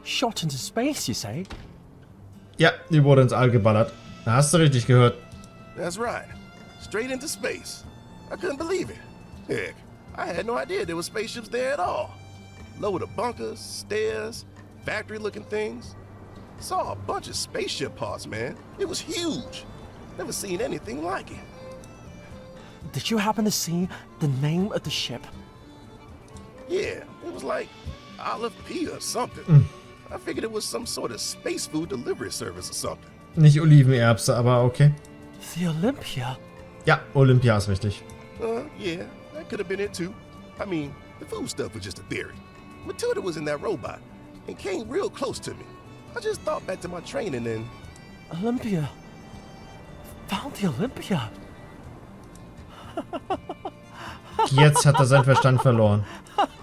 Shot into space, you say? Ja, die wurde ins All geballert. Da hast du richtig gehört. That's right. Straight into space. I couldn't believe it. Heck, I had no idea there were spaceships there at all. Load of bunkers, stairs, factory-looking things. Saw a bunch of spaceship parts, man. It was huge. Never seen anything like it. Did you happen to see the name of the ship? Yeah, it was like Olive P or something. I figured it was some sort of space food delivery service or something. Nicht Olivenerbse, aber okay. The Olympia? Ja, Olympia ist richtig. Yeah, that could have been it too. I mean, the food stuff was just a theory. Matilda was in that robot and came real close to me. I just thought back to my training and... Olympia. Found the Olympia. Jetzt hat er seinen Verstand verloren.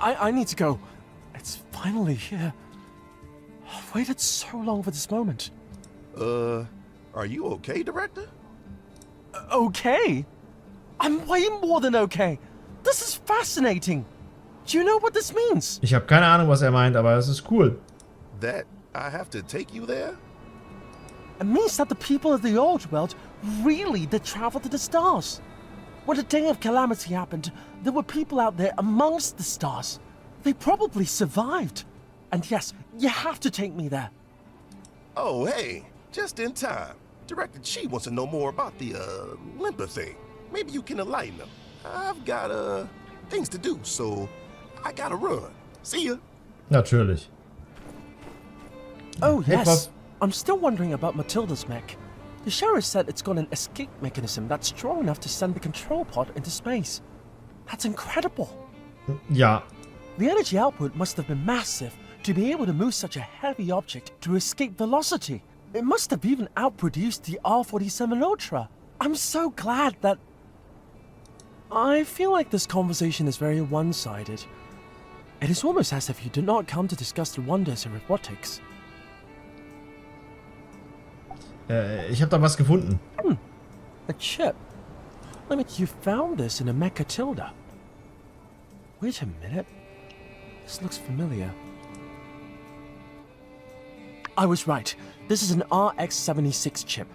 I need to go. It's finally here. I've waited so long for this moment. Are you okay, Director? Okay? I'm way more than okay. This is fascinating. Do you know what this means? Ich habe keine Ahnung, was er meint, aber es ist cool. That I have to take you there? It means that the people of the old world really did travel to the stars. When a day of calamity happened, there were people out there amongst the stars. They probably survived. And yes, you have to take me there. Oh, hey, just in time. Director Chi wants to know more about the, limper thing. Maybe you can enlighten him. I've got, things to do, so I gotta run. See ya. Natürlich. Oh, Hey, yes. Bob. I'm still wondering about Matilda's mech. The sheriff said it's got an escape mechanism that's strong enough to send the control pod into space. That's incredible. Ja. The energy output must have been massive to be able to move such a heavy object to escape velocity. It must have even outproduced the R-47 Ultra. I'm so glad that... I feel like this conversation is very one-sided. It is almost as if you did not come to discuss the wonders of robotics. Ich habe da was gefunden. A chip. I mean, you found this in a Mechatilda. Wait a minute. This looks familiar. I was right. This is an RX-76 chip.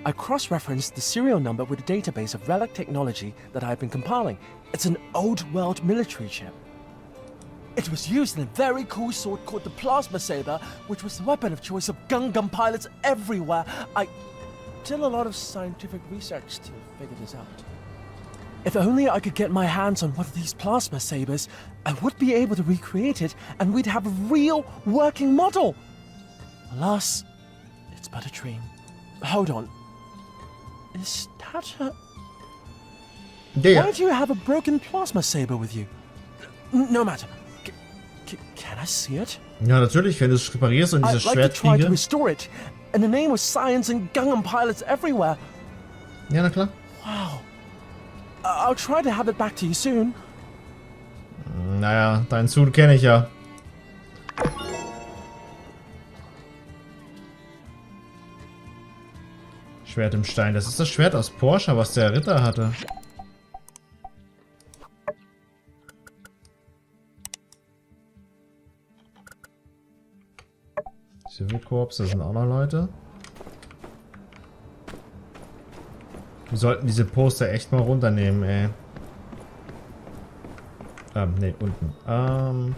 I cross-referenced the serial number with a database of relic technology that I've been compiling. It's an old-world military chip. It was used in a very cool sword called the Plasma Saber, which was the weapon of choice of gun pilots everywhere. I did a lot of scientific research to figure this out. If only I could get my hands on one of these Plasma Sabers, I would be able to recreate it and we'd have a real working model. Alas, it's but a dream. Hold on. Is that a... Der. Why do you have a broken Plasma Saber with you? No matter. Can I see it? Ja, natürlich, wenn du es reparierst und dieses I'd like Schwert to try to kriege. restore it, in the name of science and Gundam pilots everywhere. Ja, na klar. Wow. I'll try to have it back to you soon. Naja, deinen Suit kenne ich ja. Schwert im Stein. Das ist das Schwert aus Porsche, was der Ritter hatte. Civil Corps, da sind auch noch Leute. Wir sollten diese Poster echt mal runternehmen, ey. Ne, unten.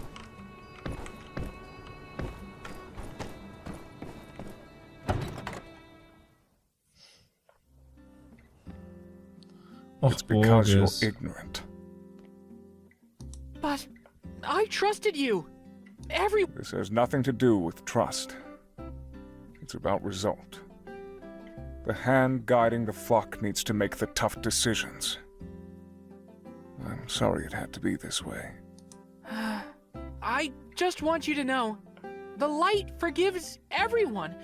It's because you're ignorant. But I trusted you. This has nothing to do with trust. It's about result. The hand guiding the flock needs to make the tough decisions. I'm sorry it had to be this way. I just want you to know, the light forgives everyone,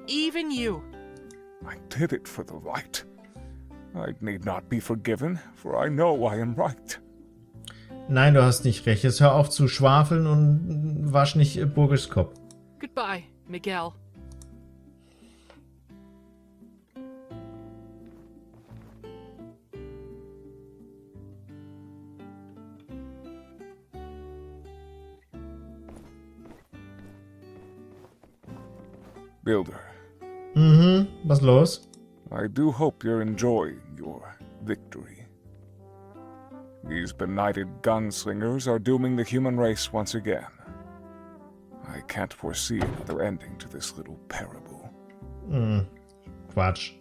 even you. I did it for the light. I need not be forgiven, for I know I am right. Nein, du hast nicht recht. Jetzt hör auf zu schwafeln und wasch nicht Burgers Kopf. Goodbye, Miguel. Builder, Was los? I do hope you're enjoying your victory. These benighted gunslingers are dooming the human race once again. I can't foresee another ending to this little parable. Quatsch.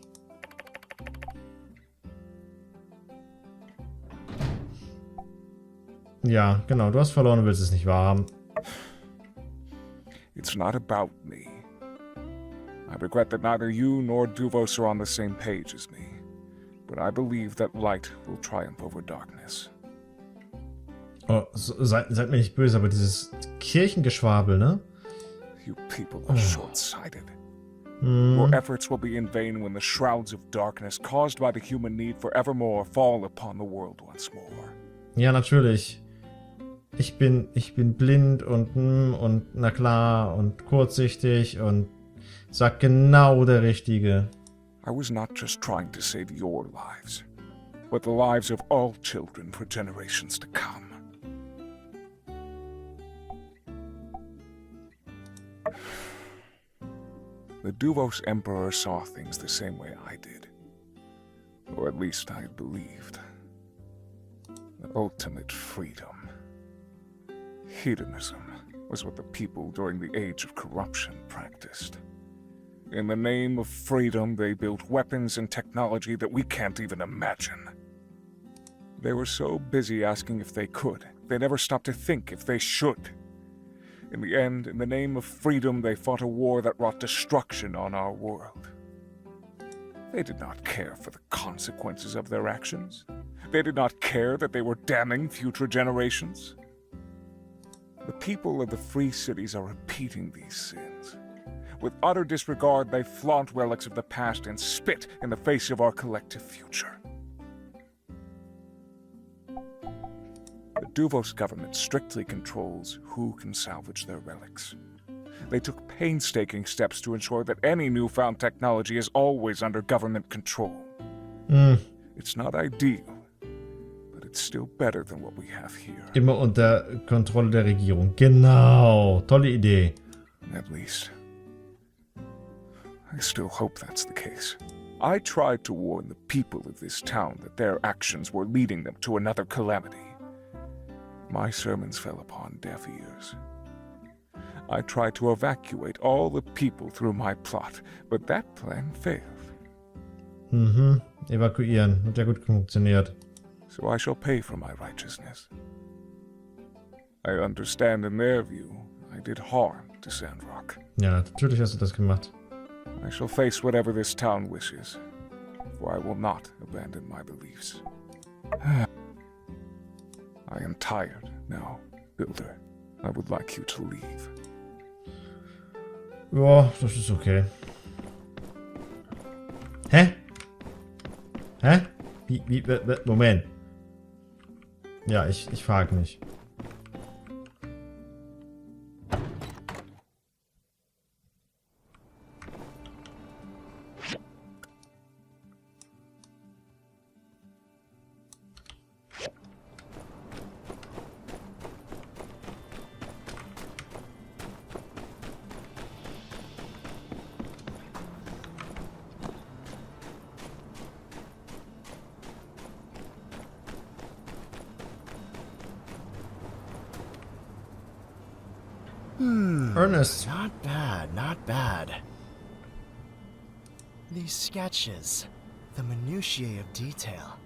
Ja, genau. Du hast verloren und willst es nicht wahrhaben. It's not about me. I regret that neither you nor Duvos are on the same page as me. But I believe that light will triumph over darkness. Oh, seid mir nicht böse, aber dieses Kirchengeschwabel, ne? You people are short-sighted. Your efforts will be in vain when the shrouds of darkness caused by the human need forevermore fall upon the world once more. Ja, natürlich. Ich bin blind und na klar und kurzsichtig und sag genau der Richtige. I was not just trying to save your lives, but the lives of all children for generations to come. The Duvos Emperor saw things the same way I did. Or at least I believed. The ultimate freedom. Hedonism was what the people during the age of corruption practiced. In the name of freedom, they built weapons and technology that we can't even imagine. They were so busy asking if they could, they never stopped to think if they should. In the end, in the name of freedom, they fought a war that wrought destruction on our world. They did not care for the consequences of their actions. They did not care that they were damning future generations. The people of the free cities are repeating these sins. With utter disregard, they flaunt relics of the past and spit in the face of our collective future. The Duvos government strictly controls who can salvage their relics. They took painstaking steps to ensure that any newfound technology is always under government control. It's not ideal, but it's still better than what we have here. Immer unter Kontrolle der Regierung. Genau. Tolle Idee. At least, I still hope that's the case. I tried to warn the people of this town that their actions were leading them to another calamity. My sermons fell upon deaf ears. I tried to evacuate all the people through my plot, but that plan failed. Evakuieren. Hat ja gut funktioniert. So I shall pay for my righteousness. I understand in their view, I did harm to Sandrock. Ja, natürlich hast du das gemacht. I shall face whatever this town wishes, for I will not abandon my beliefs. I am tired now, Builder. I would like you to leave. Ja, das ist okay. Hä? Hä? Moment. Ja, ich frage mich. Ernest. Not bad, not bad. These sketches, the minutiae of detail.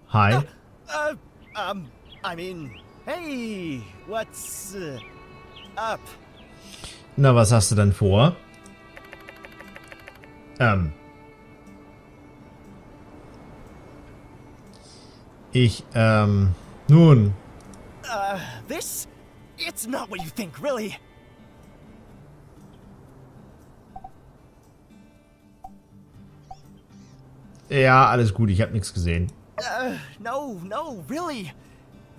Hi. I mean, hey, what's up? Na, was hast du denn vor? Nun. This? It's not what you think, really. Ja, alles gut, ich habe nichts gesehen. No, really.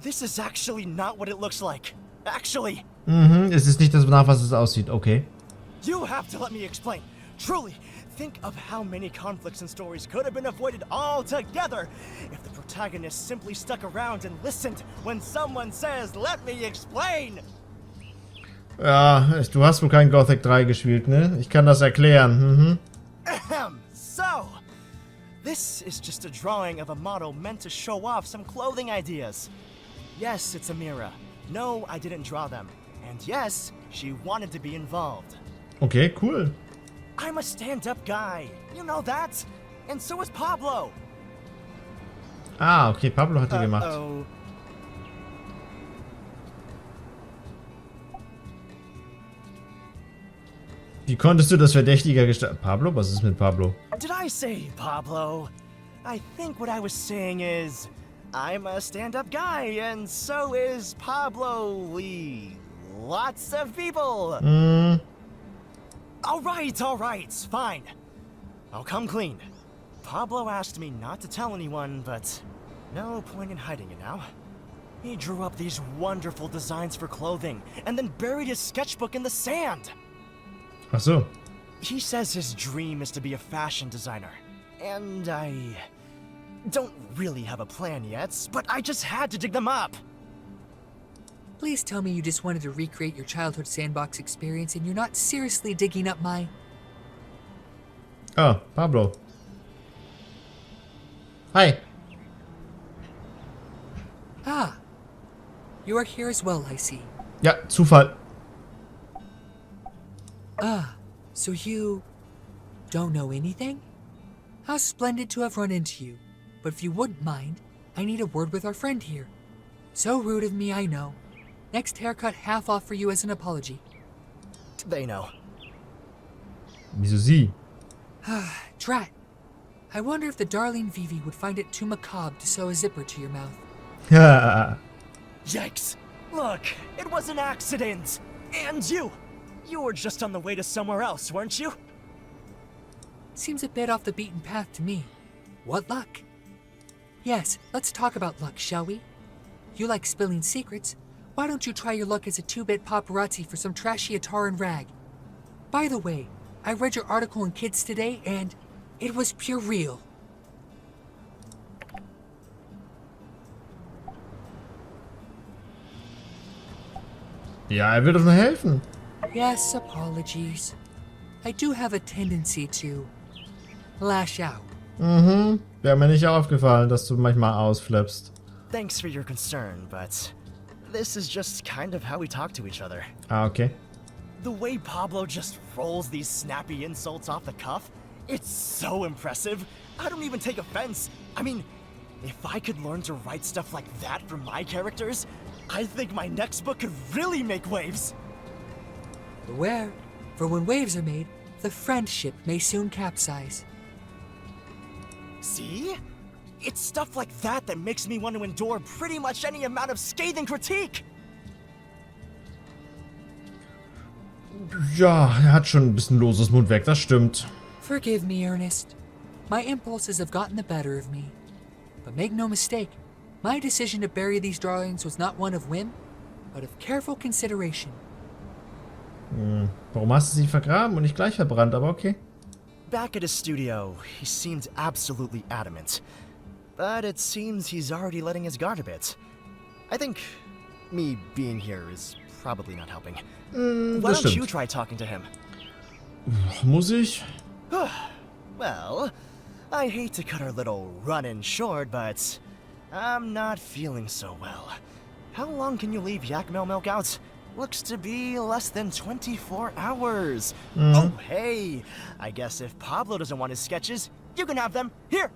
This is actually not what it looks like. Actually. Es ist nicht das, nach was es aussieht, okay. You have to let me explain. Truly, think of how many conflicts and stories could have been avoided altogether if the protagonist simply stuck around and listened when someone says, "Let me explain." Ja, du hast wohl kein Gothic 3 gespielt, ne? Ich kann das erklären. So, this is just a drawing of a model meant to show off some clothing ideas. Yes, it's a mirror. No, I didn't draw them. And yes, she wanted to be involved. Okay, cool. I'm a stand-up guy. You know that? And so is Pablo. Ah, okay, Pablo hat die gemacht. Uh-oh. Wie konntest du das verdächtiger gestalten? Pablo? Was ist mit Pablo? Did I say Pablo? I think what I was saying is, I'm a stand-up guy, and so is Pablo. Lots of people. All right, fine. I'll come clean. Pablo asked me not to tell anyone, but no point in hiding it now. He drew up these wonderful designs for clothing, and then buried his sketchbook in the sand. Ach so. He says his dream is to be a fashion designer, and I don't really have a plan yet, but I just had to dig them up. Please tell me you just wanted to recreate your childhood sandbox experience and you're not seriously digging up my... Ah, Pablo. Hi. Ah. You are here as well, I see. Ja, Zufall. Ah, so you don't know anything? How splendid to have run into you. But if you wouldn't mind, I need a word with our friend here. So rude of me, I know. Next haircut half off for you as an apology. They know. Wieso sie? Drat. I wonder if the darling Vivi would find it too macabre to sew a zipper to your mouth. Yikes! Look, it was an accident! And you were just on the way to somewhere else, weren't you? Seems a bit off the beaten path to me. What luck? Yes, let's talk about luck, shall we? You like spilling secrets. Why don't you try your luck as a 2-bit paparazzi for some trashy Ataran rag? By the way, I read your article in Kids today and it was pure real. Ja, er will doch nur helfen. Yes, apologies. I do have a tendency to lash out. Wäre mir nicht aufgefallen, dass du manchmal ausflippst. Thanks for your concern, but this is just kind of how we talk to each other. Ah, okay. The way Pablo just rolls these snappy insults off the cuff, it's so impressive. I don't even take offense. I mean, if I could learn to write stuff like that for my characters, I think my next book could really make waves. Beware, for when waves are made, the friendship may soon capsize. See? It's stuff like that that makes me want to endure pretty much any amount of scathing critique. Ja, er hat schon ein bisschen loses Mundwerk, das stimmt. Forgive me, Ernest. My impulses have gotten the better of me. But make no mistake, my decision to bury these darlings was not one of whim, but of careful consideration. Warum hast du sie vergraben und nicht gleich verbrannt, aber okay. Back at his studio, he seemed absolutely adamant. But it seems he's already letting his guard a bit. I think me being here is probably not helping. Why don't you try talking to him? Muss ich? Well, I hate to cut our little run-in short, but I'm not feeling so well. How long can you leave yak milk out? Looks to be less than 24 hours. Oh, hey, I guess if Pablo doesn't want his sketches, you can have them. Here!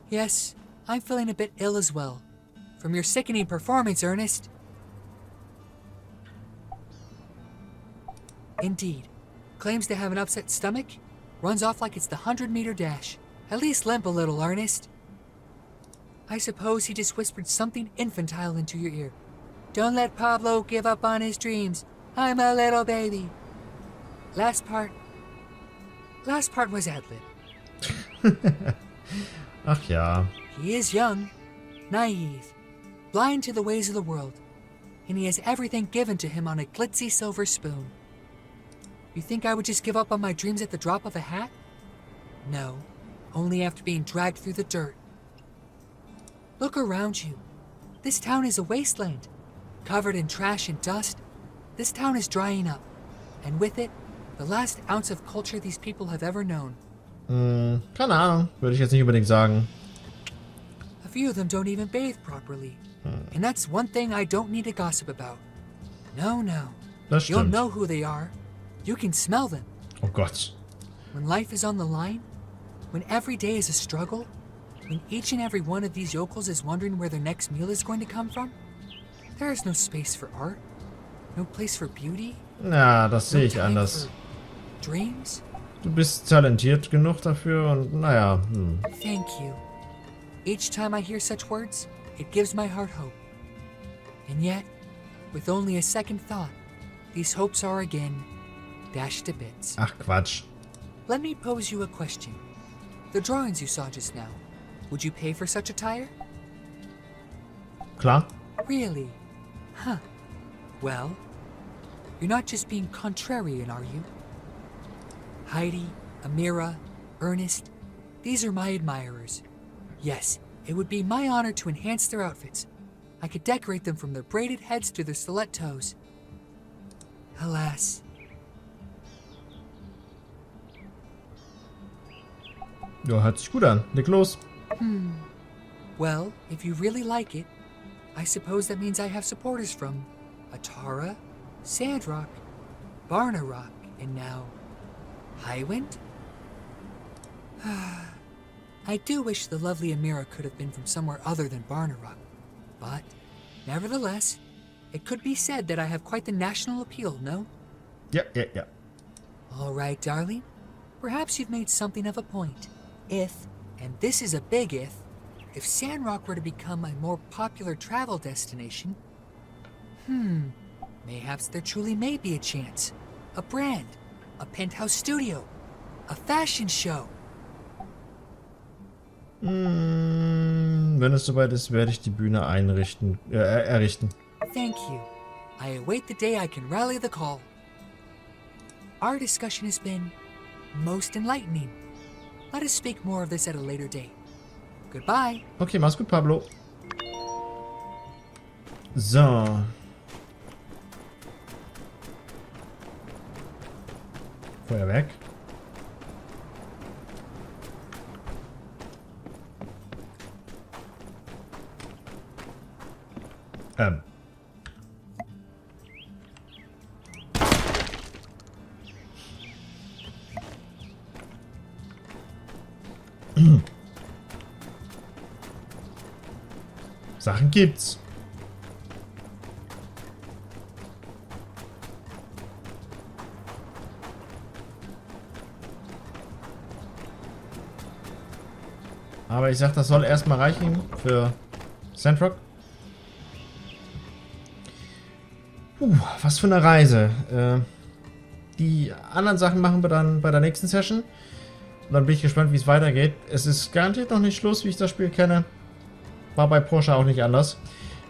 Yes, I'm feeling a bit ill as well. From your sickening performance, Ernest. Indeed. Claims to have an upset stomach. Runs off like it's the 100-meter dash. At least limp a little, Ernest. I suppose he just whispered something infantile into your ear. Don't let Pablo give up on his dreams. I'm a little baby. Last part was ad-lib. Ach ja. He is young, naive, blind to the ways of the world, and he has everything given to him on a glitzy silver spoon. You think I would just give up on my dreams at the drop of a hat? No, only after being dragged through the dirt. Look around you. This town is a wasteland. Covered in trash and dust, this town is drying up. And with it, the last ounce of culture these people have ever known. Keine Ahnung. Würde ich jetzt nicht unbedingt sagen. A few of them don't even bathe properly. And that's one thing I don't need to gossip about. No, no. Das You'll stimmt. know who they are. You can smell them. Oh Gott. When life is on the line, when every day is a struggle, when each and every one of these yokels is wondering where their next meal is going to come from, there is no space for art, no place for beauty, Ja, das sehe no ich time anders. for dreams. Du bist talentiert genug dafür und naja, Thank you. Each time I hear such words, it gives my heart hope. And yet, with only a second thought, these hopes are again dashed to bits. Ach Quatsch. Let me pose you a question. The drawings you saw just now, would you pay for such attire? Klar. Really? Huh. Well, you're not just being contrarian, are you? Heidi, Amira, Ernest, these are my admirers. Yes, it would be my honor to enhance their outfits. I could decorate them from their braided heads to their stiletto toes. Alas, Ja, hört sich gut an. Leg los. well, if you really like it, I suppose that means I have supporters from Atara, Sandrock, Barnarock, and now Highwind? I do wish the lovely Amira could have been from somewhere other than Barnarock, but nevertheless, it could be said that I have quite the national appeal, no? Ja, ja, ja. All right, darling. Perhaps you've made something of a point. If, and this is a big if Sandrock were to become a more popular travel destination, mayhaps there truly may be a chance. A brand, a penthouse studio, a fashion show. Wenn es soweit ist, werde ich die Bühne errichten. Thank you. I await the day I can rally the call. Our discussion has been most enlightening. Let us speak more of this at a later date. Goodbye. Okay, mach's gut, Pablo. So. Feuer weg. Sachen gibt's. Aber ich sag, das soll erstmal reichen für Sandrock. Was für eine Reise. Die anderen Sachen machen wir dann bei der nächsten Session. Und dann bin ich gespannt, wie es weitergeht. Es ist garantiert noch nicht Schluss, wie ich das Spiel kenne. War bei Porsche auch nicht anders.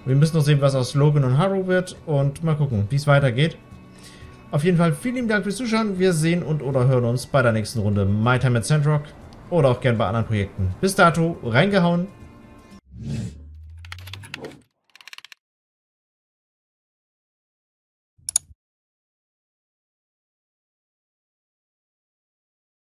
Wir müssen noch sehen, was aus Logan und Haru wird. Und mal gucken, wie es weitergeht. Auf jeden Fall vielen lieben Dank fürs Zuschauen. Wir sehen und oder hören uns bei der nächsten Runde My Time mit Sandrock. Oder auch gern bei anderen Projekten. Bis dato, reingehauen.